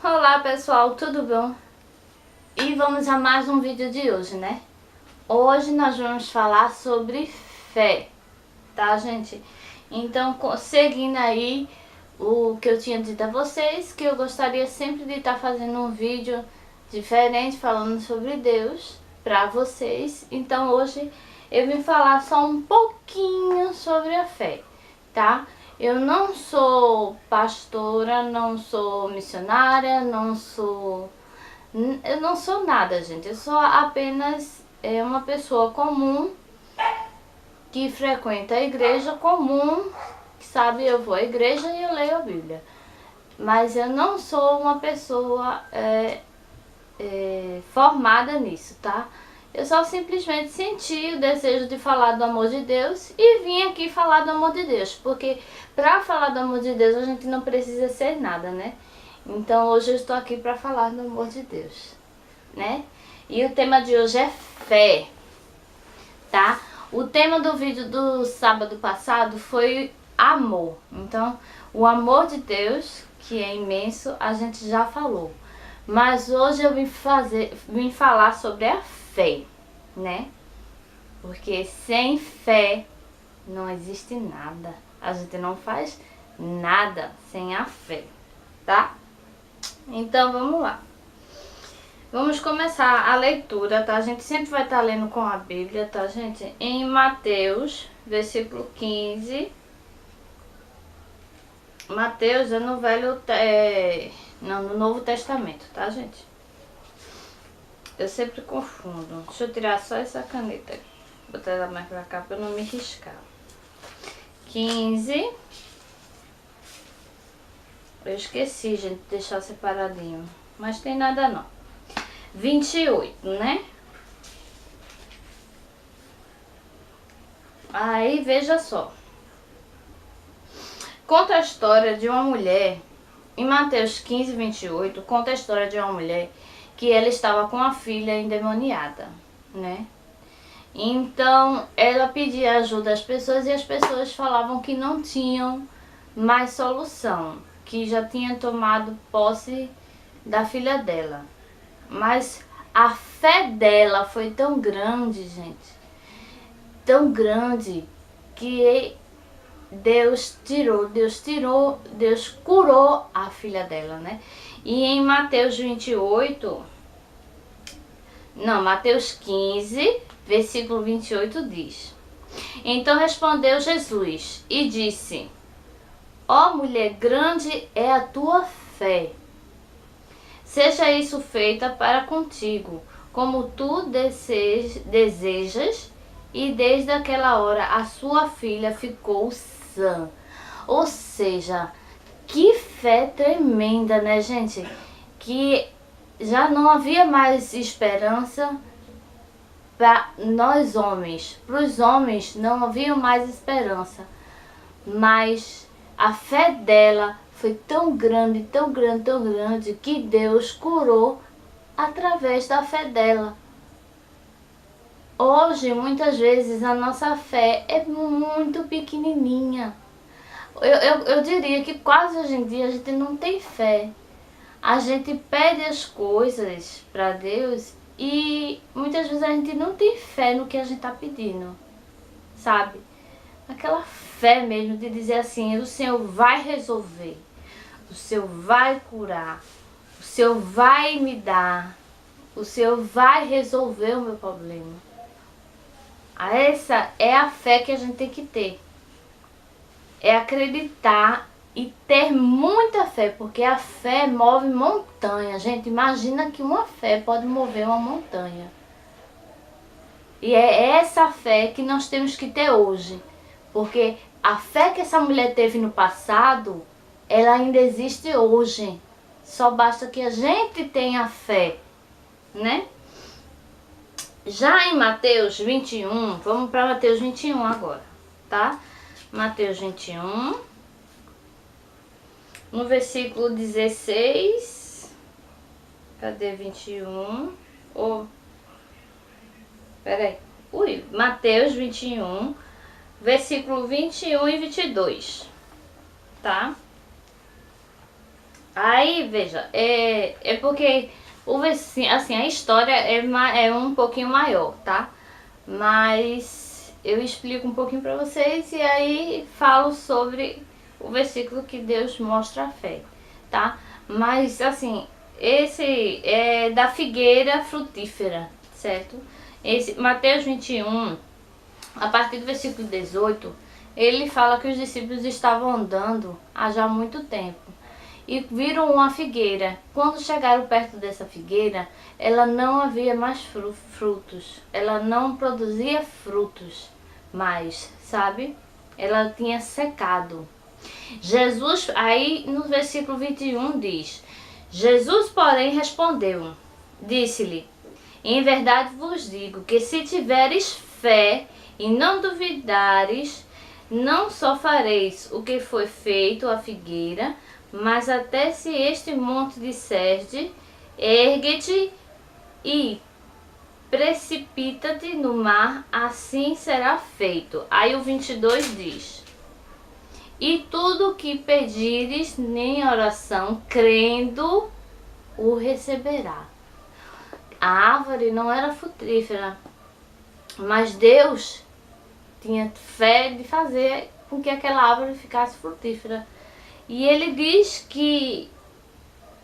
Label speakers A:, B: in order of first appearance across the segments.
A: Olá pessoal, tudo bom? E vamos a mais um vídeo de hoje, né? Hoje nós vamos falar sobre fé, tá, gente? Então, seguindo aí o que eu tinha dito a vocês, que eu gostaria sempre de estar fazendo um vídeo diferente falando sobre Deus pra vocês. Então hoje eu vim falar só um pouquinho sobre a fé, tá? Eu não sou pastora, não sou missionária, eu não sou nada, gente. Eu sou apenas uma pessoa comum que frequenta a igreja comum, que sabe, eu vou à igreja e eu leio a Bíblia. Mas eu não sou uma pessoa formada nisso, tá? Eu só simplesmente senti o desejo de falar do amor de Deus e vim aqui falar do amor de Deus, porque para falar do amor de Deus a gente não precisa ser nada, né? Então hoje eu estou aqui para falar do amor de Deus, né? E o tema de hoje é fé, tá? O tema do vídeo do sábado passado foi amor. Então, o amor de Deus, que é imenso, a gente já falou. Mas hoje eu vim falar sobre a fé, né? Porque sem fé não existe nada. A gente não faz nada sem a fé, tá? Então vamos lá. Vamos começar a leitura, tá? A gente sempre vai estar lendo com a Bíblia, tá, gente? Em Mateus, versículo 15. Mateus é no no Novo Testamento, tá, gente? Eu sempre confundo. Deixa eu tirar só essa caneta. Botar ela mais pra cá pra eu não me riscar. 15. Eu esqueci, gente, de deixar separadinho. Mas tem nada não. 28, né? Aí, veja só. Conta a história de uma mulher. Em Mateus 15, 28, conta a história de uma mulher que ela estava com a filha endemoniada, né? Então, ela pedia ajuda às pessoas e as pessoas falavam que não tinham mais solução, que já tinha tomado posse da filha dela. Mas a fé dela foi tão grande, gente, tão grande, que Deus curou a filha dela, né? E em Mateus 15, versículo 28 diz: Então respondeu Jesus e disse: Ó mulher, grande é a tua fé. Seja isso feita para contigo, como tu desejas. E desde aquela hora a sua filha ficou sã. Ou seja, que fé tremenda, né, gente? Que já não havia mais esperança para nós homens. Para os homens não havia mais esperança. Mas a fé dela foi tão grande, tão grande, tão grande, que Deus curou através da fé dela. Hoje, muitas vezes, a nossa fé é muito pequenininha. Eu diria que quase hoje em dia a gente não tem fé. A gente pede as coisas para Deus e muitas vezes a gente não tem fé no que a gente está pedindo, sabe? Aquela fé mesmo de dizer assim: o Senhor vai resolver, o Senhor vai curar, o Senhor vai me dar, o Senhor vai resolver o meu problema. Essa é a fé que a gente tem que ter. É acreditar e ter muita fé, porque a fé move montanha. Gente, imagina que uma fé pode mover uma montanha. E é essa fé que nós temos que ter hoje. Porque a fé que essa mulher teve no passado, ela ainda existe hoje. Só basta que a gente tenha fé, né? Já em Mateus 21, vamos para Mateus 21 agora, tá? Mateus 21, no versículo 16, cadê 21? Peraí, Mateus 21, versículo 21 e 22, tá? Aí, veja, é porque assim, a história é um pouquinho maior, tá? Mas eu explico um pouquinho pra vocês e aí falo sobre o versículo que Deus mostra a fé, tá? Mas, assim, esse é da figueira frutífera, certo? Esse Mateus 21, a partir do versículo 18, ele fala que os discípulos estavam andando há já muito tempo e viram uma figueira. Quando chegaram perto dessa figueira, ela não havia mais frutos. Ela não produzia frutos mais, sabe? Ela tinha secado. Jesus, aí no versículo 21 diz: Jesus, porém, respondeu, disse-lhe: em verdade vos digo que se tiveres fé e não duvidares, não só fareis o que foi feito à figueira, mas até se este monte disserdes, ergue-te e precipita-te no mar, assim será feito. Aí o 22 diz: e tudo o que pedires em oração, crendo, o receberá. A árvore não era frutífera, mas Deus tinha fé de fazer com que aquela árvore ficasse frutífera. E ele diz que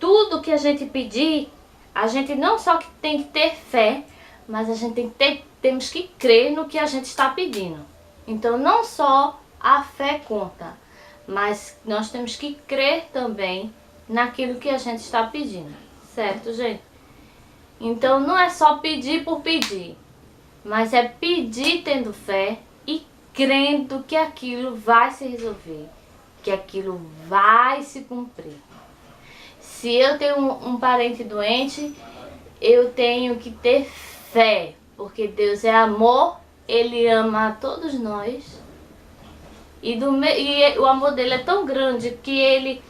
A: tudo que a gente pedir, a gente não só que tem que ter fé, mas a gente temos que crer no que a gente está pedindo. Então não só a fé conta, mas nós temos que crer também naquilo que a gente está pedindo, certo, gente? Então não é só pedir por pedir, mas é pedir tendo fé e crendo que aquilo vai se resolver, que aquilo vai se cumprir. Se eu tenho um parente doente, eu tenho que ter fé, porque Deus é amor, Ele ama a todos nós. E o amor dele é tão grande que Ele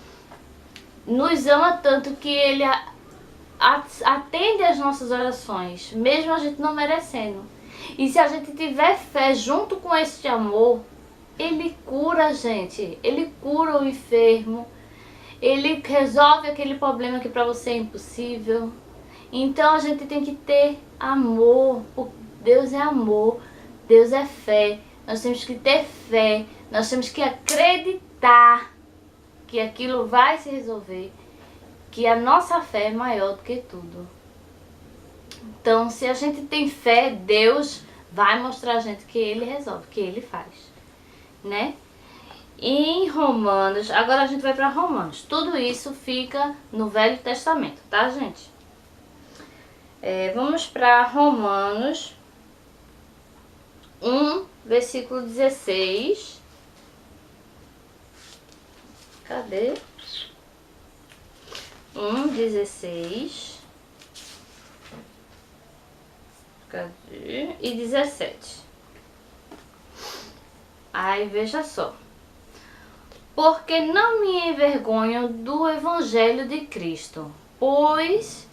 A: nos ama tanto que Ele atende às nossas orações, mesmo a gente não merecendo. E se a gente tiver fé junto com esse amor, Ele cura a gente, Ele cura o enfermo, Ele resolve aquele problema que para você é impossível. Então a gente tem que ter amor, porque Deus é amor, Deus é fé. Nós temos que ter fé, nós temos que acreditar que aquilo vai se resolver, que a nossa fé é maior do que tudo. Então, se a gente tem fé, Deus vai mostrar a gente que Ele resolve, que Ele faz, né? Em Romanos, agora a gente vai para Romanos. Tudo isso fica no Velho Testamento, tá, gente? Vamos para Romanos 1, versículo 16. Cadê? 1:16. Cadê? E 17. Aí veja só. Porque não me envergonho do Evangelho de Cristo, pois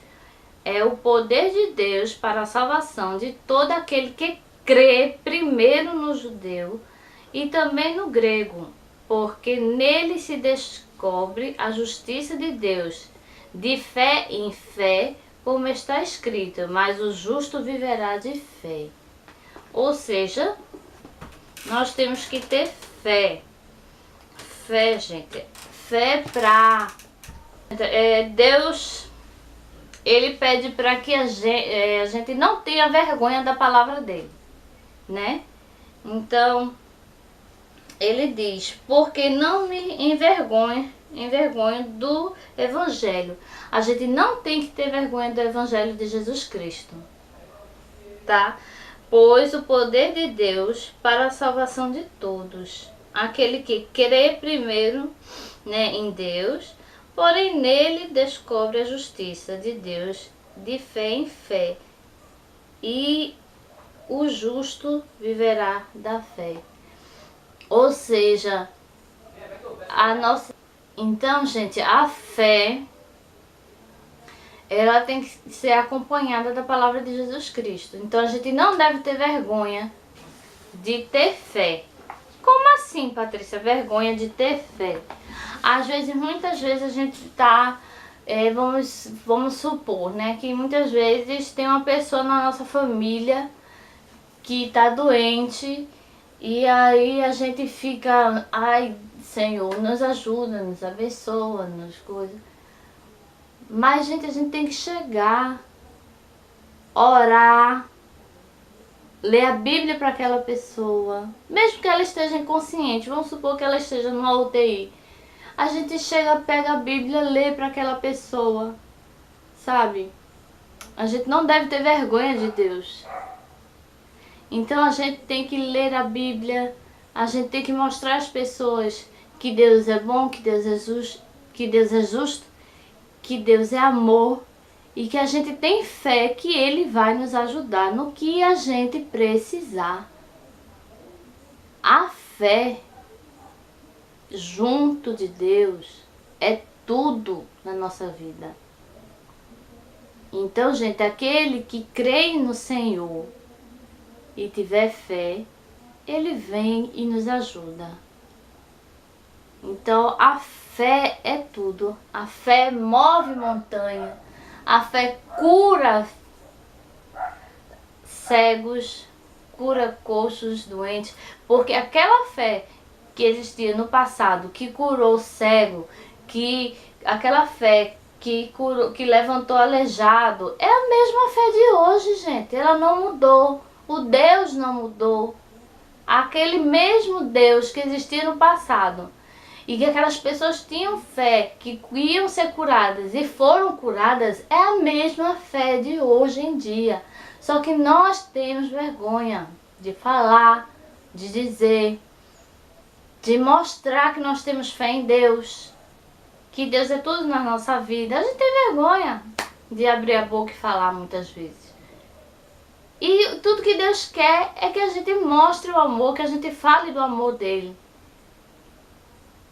A: é o poder de Deus para a salvação de todo aquele que crê, primeiro no judeu e também no grego, porque nele se descobre a justiça de Deus, de fé em fé, como está escrito, mas o justo viverá de fé. Ou seja, nós temos que ter fé. Fé, gente. Fé pra... Deus, Ele pede para que a gente não tenha vergonha da palavra dele, né? Então, Ele diz, porque não me envergonho do Evangelho. A gente não tem que ter vergonha do Evangelho de Jesus Cristo, tá? Pois o poder de Deus para a salvação de todos, aquele que crê primeiro, né, em Deus, porém nele descobre a justiça de Deus de fé em fé, e o justo viverá da fé. Ou seja, a nossa... Então, gente, a fé, ela tem que ser acompanhada da palavra de Jesus Cristo. Então a gente não deve ter vergonha de ter fé. Como assim, Patrícia? Vergonha de ter fé? Às vezes, muitas vezes a gente tá, vamos supor, né, que muitas vezes tem uma pessoa na nossa família que tá doente e aí a gente fica, ai Senhor, nos ajuda, nos abençoa, nos coisas. Mas gente, a gente tem que chegar, orar, ler a Bíblia para aquela pessoa, mesmo que ela esteja inconsciente, vamos supor que ela esteja numa UTI. A gente chega, pega a Bíblia, lê para aquela pessoa, sabe? A gente não deve ter vergonha de Deus. Então a gente tem que ler a Bíblia, a gente tem que mostrar às pessoas que Deus é bom, que Deus é justo, que Deus é justo, que Deus é amor e que a gente tem fé que Ele vai nos ajudar no que a gente precisar. A fé junto de Deus é tudo na nossa vida. Então, gente, aquele que crê no Senhor e tiver fé, Ele vem e nos ajuda. Então, a fé é tudo. A fé move montanha. A fé cura cegos, cura coxos, doentes. Porque aquela fé que existia no passado, que curou cego, aquela fé que curou, que levantou aleijado, é a mesma fé de hoje, gente. Ela não mudou. O Deus não mudou. Aquele mesmo Deus que existia no passado e que aquelas pessoas tinham fé que iam ser curadas e foram curadas, é a mesma fé de hoje em dia. Só que nós temos vergonha de falar, de dizer, de mostrar que nós temos fé em Deus, que Deus é tudo na nossa vida. A gente tem vergonha de abrir a boca e falar muitas vezes. E tudo que Deus quer é que a gente mostre o amor, que a gente fale do amor dele.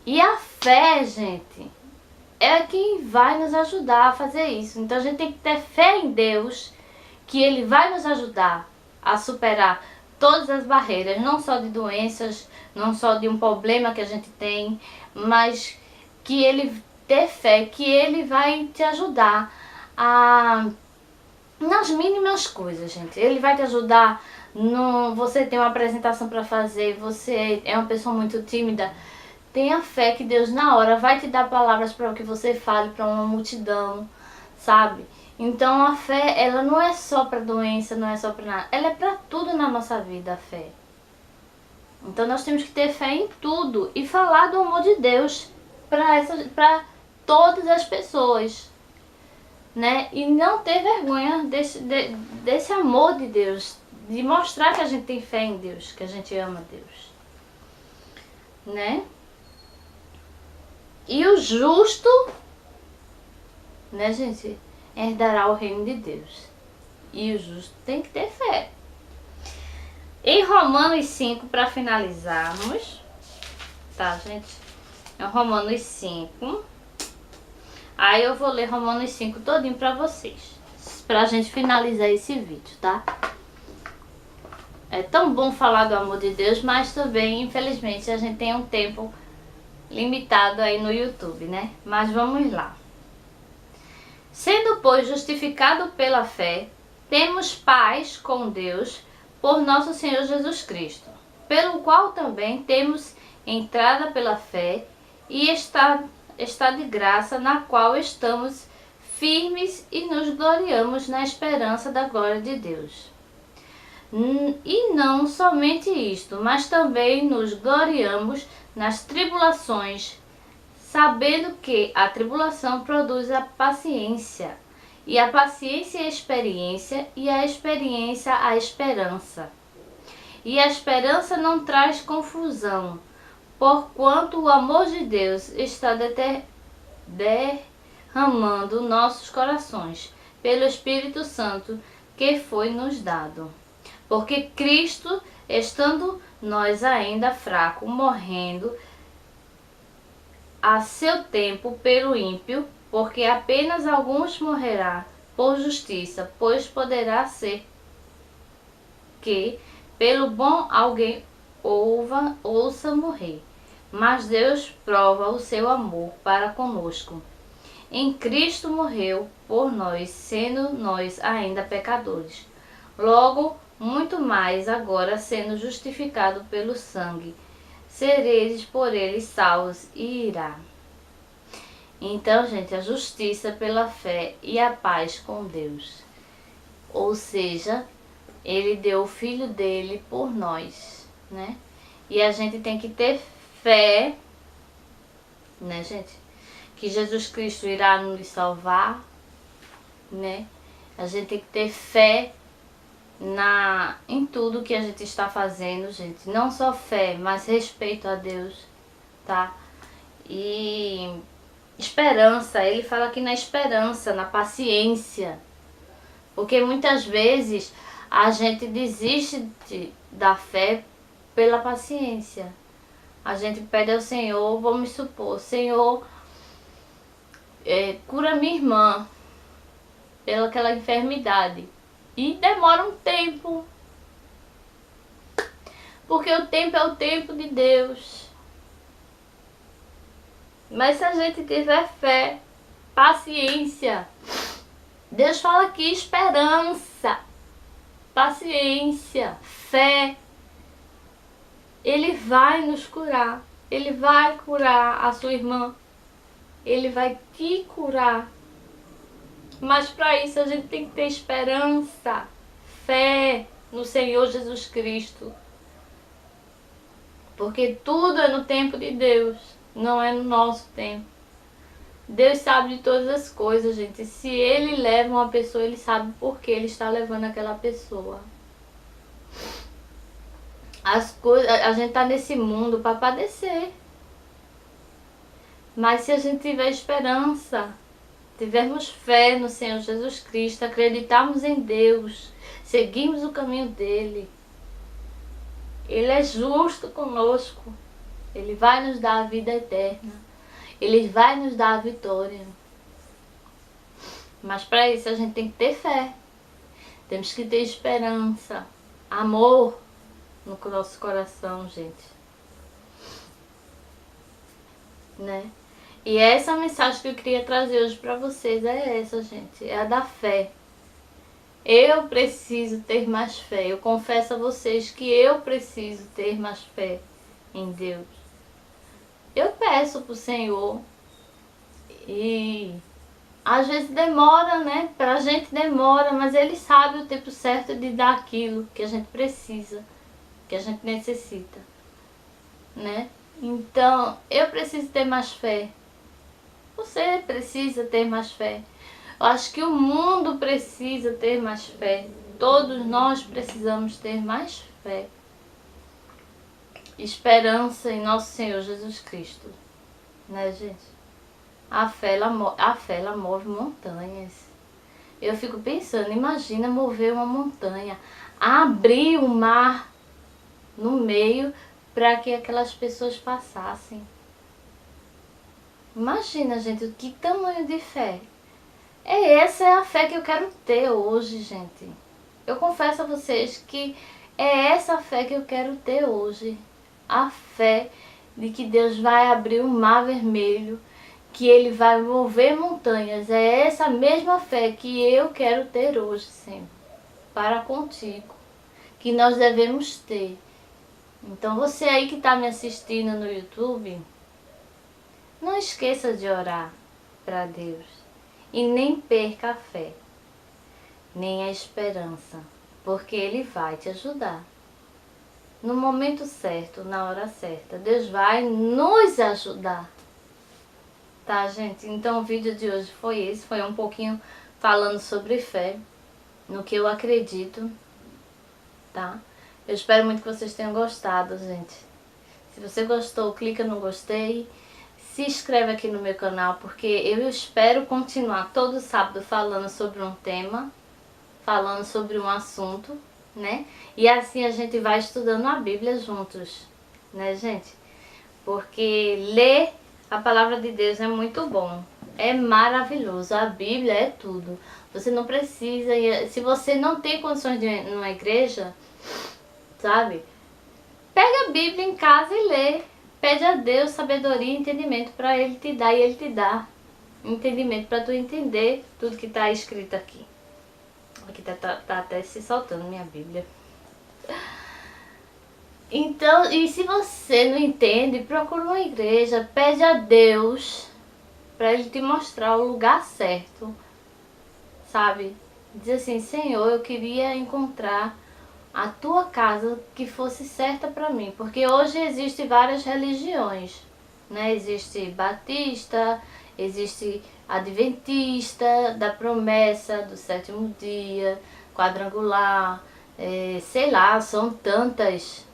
A: E a fé, gente, é quem vai nos ajudar a fazer isso. Então a gente tem que ter fé em Deus, que Ele vai nos ajudar a superar todas as barreiras, não só de doenças, não só de um problema que a gente tem, mas que Ele ter fé, que Ele vai te ajudar nas mínimas coisas, gente. Ele vai te ajudar você tem uma apresentação para fazer, você é uma pessoa muito tímida. Tenha fé que Deus na hora vai te dar palavras para que você fale para uma multidão, sabe? Então a fé, ela não é só para doença, não é só para nada. Ela é para tudo na nossa vida, a fé. Então nós temos que ter fé em tudo e falar do amor de Deus para todas as pessoas, né? E não ter vergonha desse amor de Deus, de mostrar que a gente tem fé em Deus, que a gente ama Deus, né? E o justo, né, gente, herdará o reino de Deus. E o justo tem que ter fé. Em Romanos 5, para finalizarmos, tá, gente? É Romanos 5. Aí eu vou ler Romanos 5 todinho para vocês, pra gente finalizar esse vídeo, tá? É tão bom falar do amor de Deus, mas também, infelizmente, a gente tem um tempo limitado aí no YouTube, né? Mas vamos lá. Sendo, pois, justificado pela fé, temos paz com Deus por nosso Senhor Jesus Cristo, pelo qual também temos entrada pela fé e está de graça, na qual estamos firmes e nos gloriamos na esperança da glória de Deus. E não somente isto, mas também nos gloriamos nas tribulações, sabendo que a tribulação produz a paciência, e a paciência a experiência, e a experiência a esperança. E a esperança não traz confusão, porquanto o amor de Deus está derramando nossos corações pelo Espírito Santo que foi nos dado. Porque Cristo, estando nós ainda fracos, morrendo a seu tempo pelo ímpio, porque apenas alguns morrerá por justiça, pois poderá ser que pelo bom alguém ouça morrer. Mas Deus prova o seu amor para conosco. Em Cristo morreu por nós, sendo nós ainda pecadores. Logo, muito mais agora, sendo justificado pelo sangue, sereis por ele salvos e irá. Então, gente, a justiça pela fé e a paz com Deus. Ou seja, ele deu o filho dele por nós, né? E a gente tem que ter fé, né, gente? Que Jesus Cristo irá nos salvar, né? A gente tem que ter fé em tudo que a gente está fazendo, gente. Não só fé, mas respeito a Deus, tá? E esperança, ele fala aqui na esperança, na paciência. Porque muitas vezes a gente desiste da fé pela paciência. A gente pede ao Senhor, vamos supor, Senhor, cura minha irmã pelaquela enfermidade. E demora um tempo. Porque o tempo é o tempo de Deus. Mas se a gente tiver fé, paciência, Deus fala aqui esperança, paciência, fé, Ele vai nos curar. Ele vai curar a sua irmã. Ele vai te curar. Mas para isso a gente tem que ter esperança, fé no Senhor Jesus Cristo. Porque tudo é no tempo de Deus, não é no nosso tempo. Deus sabe de todas as coisas, gente. Se Ele leva uma pessoa, Ele sabe por que Ele está levando aquela pessoa. A gente está nesse mundo para padecer. Mas se a gente tiver esperança, tivermos fé no Senhor Jesus Cristo, acreditarmos em Deus, seguirmos o caminho dEle, Ele é justo conosco. Ele vai nos dar a vida eterna. Ele vai nos dar a vitória. Mas para isso a gente tem que ter fé. Temos que ter esperança, amor no nosso coração, gente. Né? E essa mensagem que eu queria trazer hoje para vocês é essa, gente. É a da fé. Eu preciso ter mais fé. Eu confesso a vocês que eu preciso ter mais fé em Deus. Eu peço pro Senhor. E às vezes demora, né? Pra gente demora, mas Ele sabe o tempo certo de dar aquilo que a gente precisa, que a gente necessita, né? Então, eu preciso ter mais fé. Você precisa ter mais fé. Eu acho que o mundo precisa ter mais fé. Todos nós precisamos ter mais fé. Esperança em nosso Senhor Jesus Cristo. Né, gente? A fé, ela move montanhas. Eu fico pensando, imagina mover uma montanha, abrir o mar no meio para que aquelas pessoas passassem. Imagina, gente, que tamanho de fé. Essa é a fé que eu quero ter hoje, gente. Eu confesso a vocês que é essa fé que eu quero ter hoje. A fé de que Deus vai abrir o mar vermelho, que Ele vai mover montanhas. É essa mesma fé que eu quero ter hoje, Senhor, para contigo, que nós devemos ter. Então você aí que está me assistindo no YouTube, não esqueça de orar para Deus e nem perca a fé, nem a esperança, porque Ele vai te ajudar. No momento certo, na hora certa, Deus vai nos ajudar. Tá, gente? Então o vídeo de hoje foi esse, foi um pouquinho falando sobre fé, no que eu acredito, tá? Eu espero muito que vocês tenham gostado, gente. Se você gostou, clica no gostei, se inscreve aqui no meu canal, porque eu espero continuar todo sábado falando sobre um tema, falando sobre um assunto, né? E assim a gente vai estudando a Bíblia juntos, né, gente? Porque ler a palavra de Deus é muito bom, é maravilhoso, a Bíblia é tudo. Você não precisa, se você não tem condições de ir numa igreja, sabe? Pega a Bíblia em casa e lê. pede a Deus sabedoria e entendimento para Ele te dar, e Ele te dá entendimento para tu entender tudo que está escrito aqui. Aqui tá até se soltando minha Bíblia. Então, e se você não entende, procura uma igreja, pede a Deus para Ele te mostrar o lugar certo, sabe? Diz assim: Senhor, eu queria encontrar a tua casa que fosse certa para mim, porque hoje existem várias religiões, né? Existe batista, existe adventista, da promessa, do sétimo dia, quadrangular, sei lá, são tantas,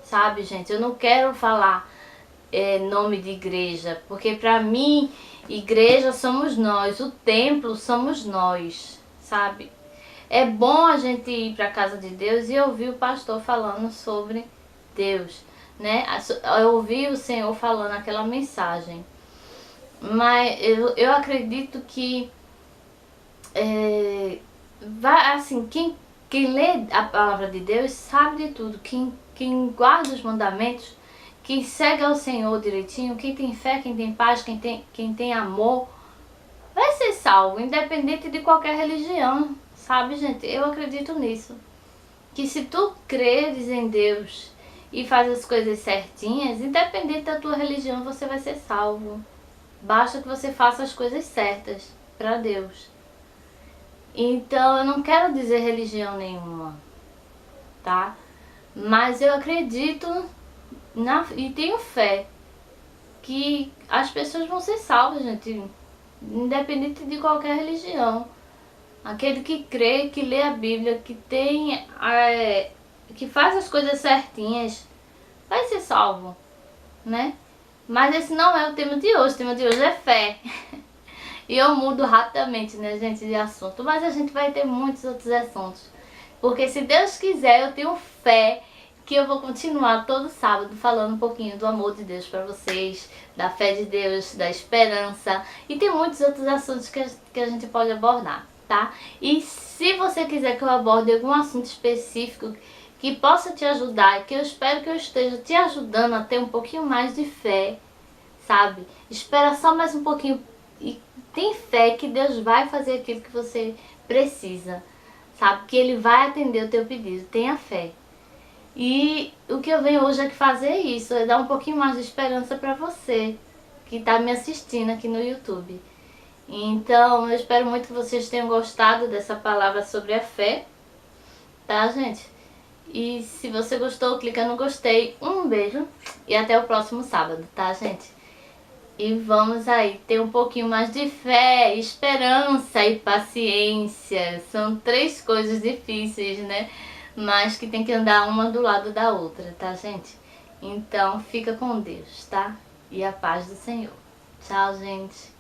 A: sabe, gente? Eu não quero falar nome de igreja, porque para mim, igreja somos nós, o templo somos nós, sabe? É bom a gente ir para a casa de Deus e ouvir o pastor falando sobre Deus, né? Eu ouvi o Senhor falando aquela mensagem. Mas eu acredito que assim, quem lê a palavra de Deus sabe de tudo. Quem guarda os mandamentos, quem segue ao Senhor direitinho, quem tem fé, quem tem paz, quem tem amor, vai ser salvo, independente de qualquer religião. Sabe, gente? Eu acredito nisso. Que se tu creres em Deus e faz as coisas certinhas, independente da tua religião, você vai ser salvo. Basta que você faça as coisas certas para Deus. Então, eu não quero dizer religião nenhuma, tá? Mas eu acredito e tenho fé que as pessoas vão ser salvas, gente, independente de qualquer religião. Aquele que crê, que lê a Bíblia, que faz as coisas certinhas, vai ser salvo, né? Mas esse não é o tema de hoje. O tema de hoje é fé. E eu mudo rapidamente, né, gente, de assunto. Mas a gente vai ter muitos outros assuntos. Porque se Deus quiser, eu tenho fé que eu vou continuar todo sábado falando um pouquinho do amor de Deus para vocês, da fé de Deus, da esperança. E tem muitos outros assuntos que a gente pode abordar, tá? E se você quiser que eu aborde algum assunto específico que possa te ajudar, que eu espero que eu esteja te ajudando a ter um pouquinho mais de fé, sabe? Espera só mais um pouquinho e tem fé que Deus vai fazer aquilo que você precisa, sabe? Que Ele vai atender o teu pedido, tenha fé. E o que eu venho hoje aqui fazer é isso, é dar um pouquinho mais de esperança para você que está me assistindo aqui no YouTube. Então, eu espero muito que vocês tenham gostado dessa palavra sobre a fé, tá, gente? E se você gostou, clica no gostei. Um beijo e até o próximo sábado, tá, gente? E vamos aí ter um pouquinho mais de fé, esperança e paciência. São 3 coisas difíceis, né? Mas que tem que andar uma do lado da outra, tá, gente? Então, fica com Deus, tá? E a paz do Senhor. Tchau, gente.